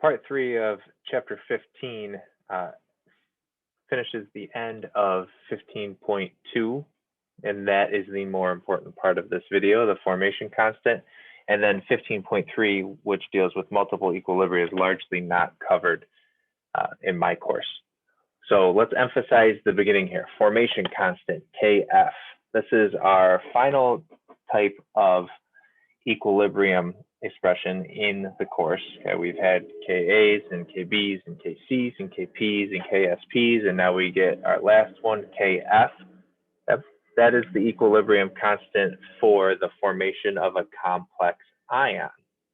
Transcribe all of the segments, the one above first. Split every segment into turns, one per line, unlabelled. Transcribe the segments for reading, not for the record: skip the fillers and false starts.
Part 3 of Chapter 15 finishes the end of 15.2, and that is the more important part of this video, the formation constant. And then 15.3, which deals with multiple equilibria, is largely not covered in my course. So let's emphasize the beginning here. Formation constant, Kf. This is our final type of equilibrium expression in the course. Okay, we've had Kas and Kbs and Kcs and Kps and Ksps, and now we get our last one, Kf. That is the equilibrium constant for the formation of a complex ion.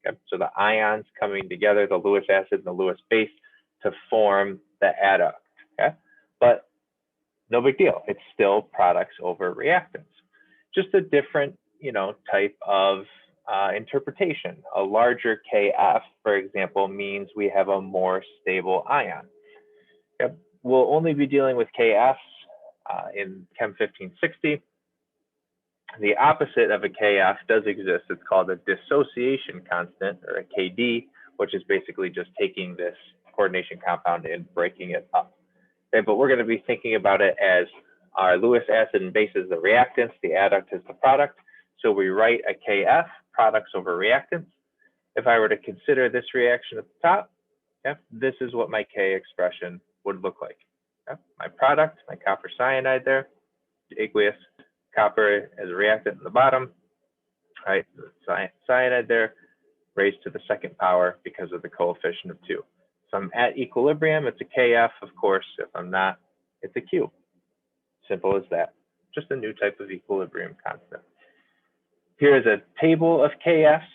Okay, so the ions coming together, the Lewis acid and the Lewis base, to form the adduct. Okay, but no big deal. It's still products over reactants. Just a different, type of interpretation. A larger Kf, for example, means we have a more stable ion. Okay. We'll only be dealing with Kfs in Chem 1560. The opposite of a Kf does exist. It's called a dissociation constant, or a Kd, which is basically just taking this coordination compound and breaking it up. Okay, but we're going to be thinking about it as our Lewis acid and base is the reactants, the adduct is the product. So we write a Kf, products over reactants. If I were to consider this reaction at the top, this is what my K expression would look like. My product, my copper cyanide there, aqueous copper as a reactant in the bottom, right? Cyanide there, raised to the second power because of the coefficient of 2. So I'm at equilibrium, it's a Kf, of course. If I'm not, it's a Q. Simple as that. Just a new type of equilibrium constant. Here is a table of Kfs.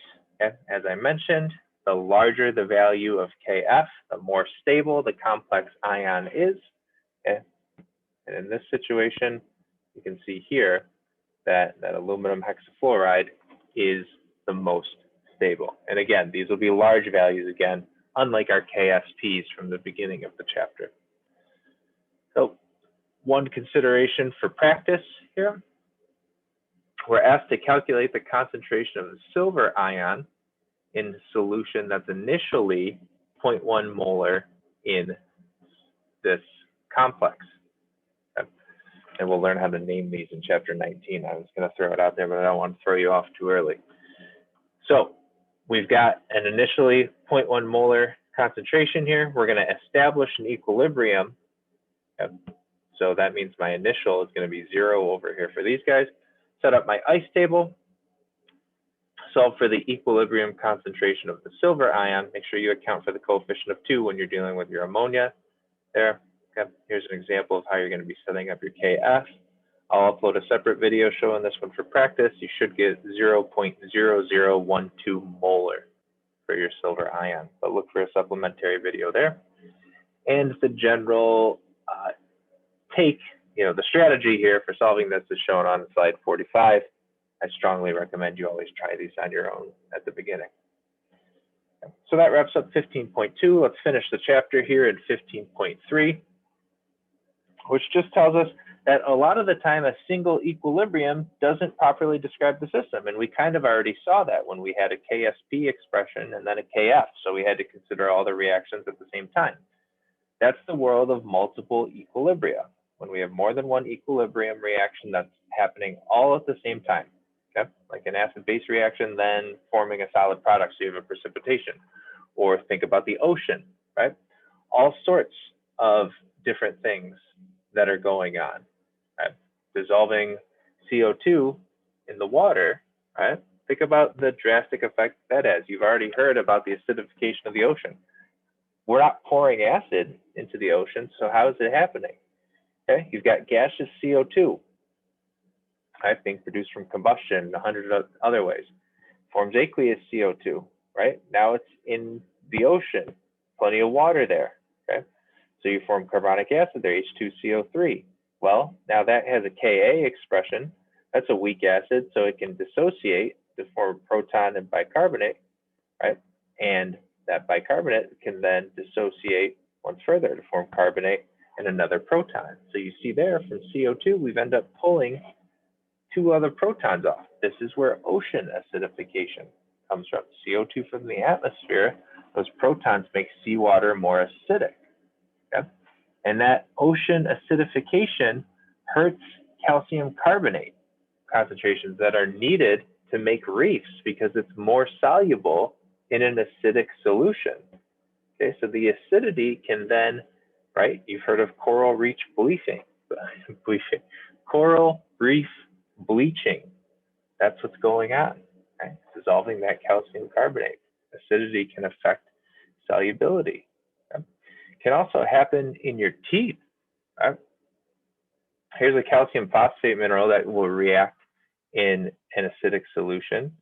Okay? As I mentioned, the larger the value of Kf, the more stable the complex ion is. Okay? And in this situation, you can see here that aluminum hexafluoride is the most stable. And again, these will be large values again, unlike our KSPs from the beginning of the chapter. So one consideration for practice here, we're asked to calculate the concentration of the silver ion in solution that's initially 0.1 molar in this complex. Okay. And we'll learn how to name these in chapter 19. I was going to throw it out there, but I don't want to throw you off too early. So we've got an initially 0.1 molar concentration here. We're going to establish an equilibrium. Okay. So that means my initial is going to be 0 over here for these guys. Set up my ice table, solve for the equilibrium concentration of the silver ion. Make sure you account for the coefficient of 2 when you're dealing with your ammonia there. Okay. Here's an example of how you're going to be setting up your Kf. I'll upload a separate video showing this one for practice. You should get 0.0012 molar for your silver ion, but look for a supplementary video there. And the general the strategy here for solving this is shown on slide 45. I strongly recommend you always try these on your own at the beginning. So that wraps up 15.2. Let's finish the chapter here in 15.3, which just tells us that a lot of the time a single equilibrium doesn't properly describe the system. And we kind of already saw that when we had a KSP expression and then a KF. So we had to consider all the reactions at the same time. That's the world of multiple equilibria, when we have more than one equilibrium reaction that's happening all at the same time. Okay? Like an acid-base reaction, then forming a solid product, so you have a precipitation. Or think about the ocean, right? All sorts of different things that are going on. Right? Dissolving CO2 in the water, right? Think about the drastic effect that has. You've already heard about the acidification of the ocean. We're not pouring acid into the ocean, so how is it happening? Okay, you've got gaseous CO2, being produced from combustion in 100 other ways. Forms aqueous CO2, right? Now it's in the ocean, plenty of water there, okay? So you form carbonic acid there, H2CO3. Well, now that has a Ka expression. That's a weak acid, so it can dissociate to form proton and bicarbonate, right? And that bicarbonate can then dissociate once further to form carbonate and another proton. So you see there from CO2, we've ended up pulling 2 other protons off. This is where ocean acidification comes from. CO2 from the atmosphere Those protons make seawater more acidic. Okay? And that ocean acidification hurts calcium carbonate concentrations that are needed to make reefs because it's more soluble in an acidic solution. Okay, so the acidity can then, right, you've heard of coral reef bleaching. Coral reef bleaching. That's what's going on, right? Dissolving that calcium carbonate. Acidity can affect solubility. Okay? Can also happen in your teeth. Right? Here's a calcium phosphate mineral that will react in an acidic solution.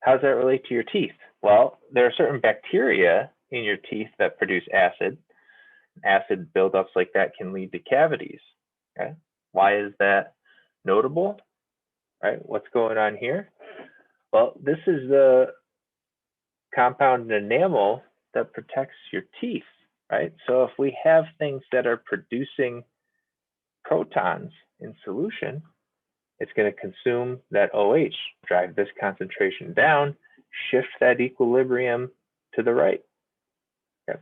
How does that relate to your teeth? Well, there are certain bacteria in your teeth that produce acid. Acid buildups like that can lead to cavities. Okay? Why is that notable? Right? What's going on here? Well, this is the compound enamel that protects your teeth, right? So if we have things that are producing protons in solution, it's going to consume that OH, drive this concentration down, shift that equilibrium to the right. Okay.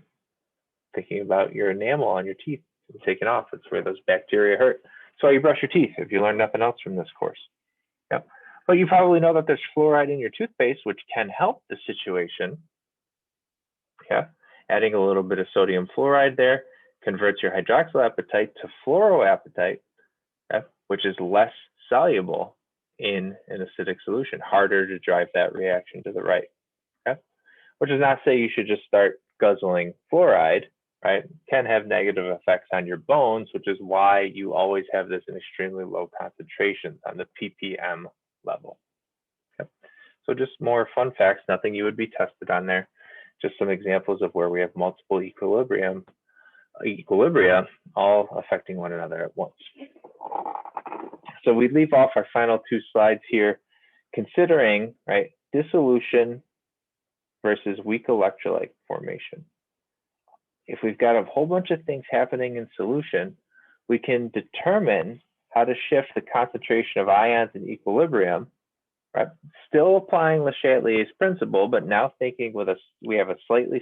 Thinking about your enamel on your teeth taking off, it's where those bacteria hurt. That's why you brush your teeth if you learn nothing else from this course. Yep. But you probably know that there's fluoride in your toothpaste, which can help the situation. Yeah. Adding a little bit of sodium fluoride there converts your hydroxyapatite to fluoroapatite, okay, which is less soluble in an acidic solution, harder to drive that reaction to the right. Okay? Which is not to say you should just start guzzling fluoride, right? It can have negative effects on your bones, which is why you always have this in extremely low concentrations on the ppm level. Okay? So just more fun facts, nothing you would be tested on there. Just some examples of where we have multiple equilibria all affecting one another at once. So we leave off our final two slides here, considering, right, dissolution versus weak electrolyte formation. If we've got a whole bunch of things happening in solution, we can determine how to shift the concentration of ions in equilibrium, right? Still applying Le Chatelier's principle, but now thinking with we have a slightly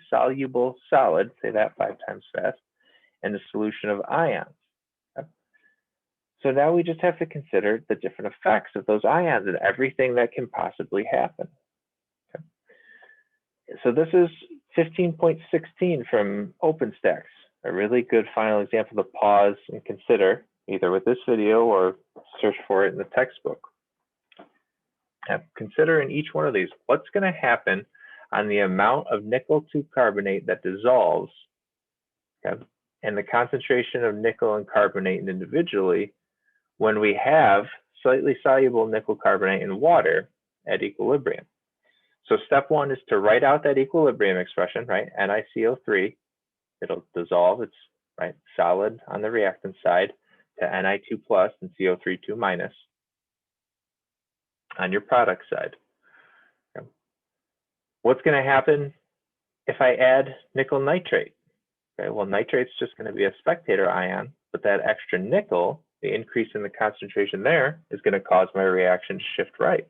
soluble solid, say that 5 times fast, and a solution of ions. Okay? So now we just have to consider the different effects of those ions and everything that can possibly happen. Okay? So this is 15.16 from Openstax, a really good final example to pause and consider, either with this video or search for it in the textbook. Now, consider in each one of these, what's going to happen on the amount of nickel 2 carbonate that dissolves, okay, and the concentration of nickel and carbonate individually when we have slightly soluble nickel carbonate in water at equilibrium. So step 1 is to write out that equilibrium expression, right? NiCO3, it'll dissolve, it's right solid on the reactant side to Ni2 plus and CO3 2 minus on your product side. Okay. What's going to happen if I add nickel nitrate? Okay, well, nitrate's just going to be a spectator ion, but that extra nickel, the increase in the concentration there, is going to cause my reaction to shift right.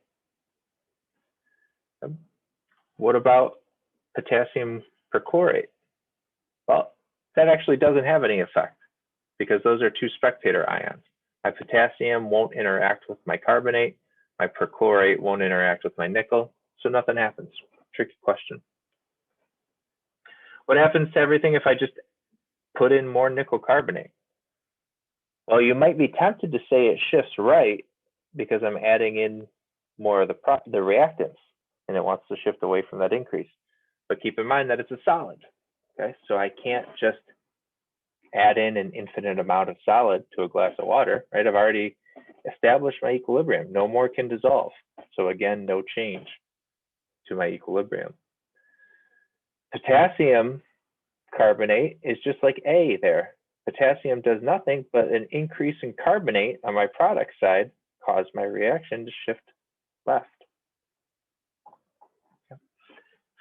Okay. What about potassium perchlorate? Well, that actually doesn't have any effect because those are 2 spectator ions. My potassium won't interact with my carbonate. My perchlorate won't interact with my nickel, so nothing happens. Tricky question. What happens to everything if I just put in more nickel carbonate? Well, you might be tempted to say it shifts right because I'm adding in more of the reactants and it wants to shift away from that increase. But keep in mind that it's a solid, okay? So I can't just add in an infinite amount of solid to a glass of water, right? I've already established my equilibrium. No more can dissolve. So again, no change to my equilibrium. Potassium carbonate is just like A there. Potassium does nothing, but an increase in carbonate on my product side caused my reaction to shift left. Okay.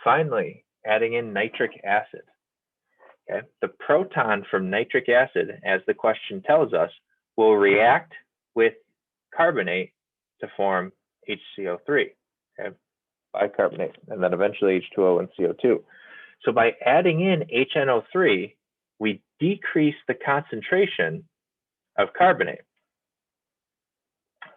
Finally, adding in nitric acid. Okay. The proton from nitric acid, as the question tells us, will react with carbonate to form HCO3, okay, bicarbonate, and then eventually H2O and CO2. So by adding in HNO3, we decrease the concentration of carbonate.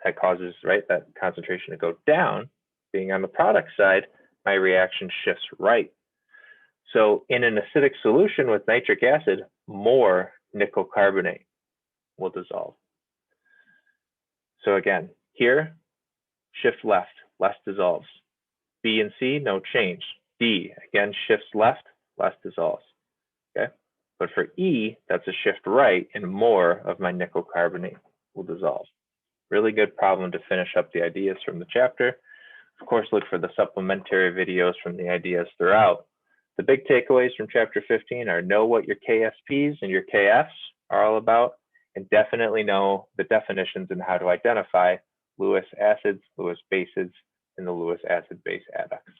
That causes, right, that concentration to go down. Being on the product side, my reaction shifts right. So in an acidic solution with nitric acid, more nickel carbonate will dissolve. So again, here, shift left, less dissolves. B and C, no change. D, again, shifts left, less dissolves. Okay, but for E, that's a shift right, and more of my nickel carbonate will dissolve. Really good problem to finish up the ideas from the chapter. Of course, look for the supplementary videos from the ideas throughout. The big takeaways from chapter 15 are know what your KSPs and your KFs are all about, and definitely know the definitions and how to identify Lewis acids, Lewis bases, and the Lewis acid base adducts.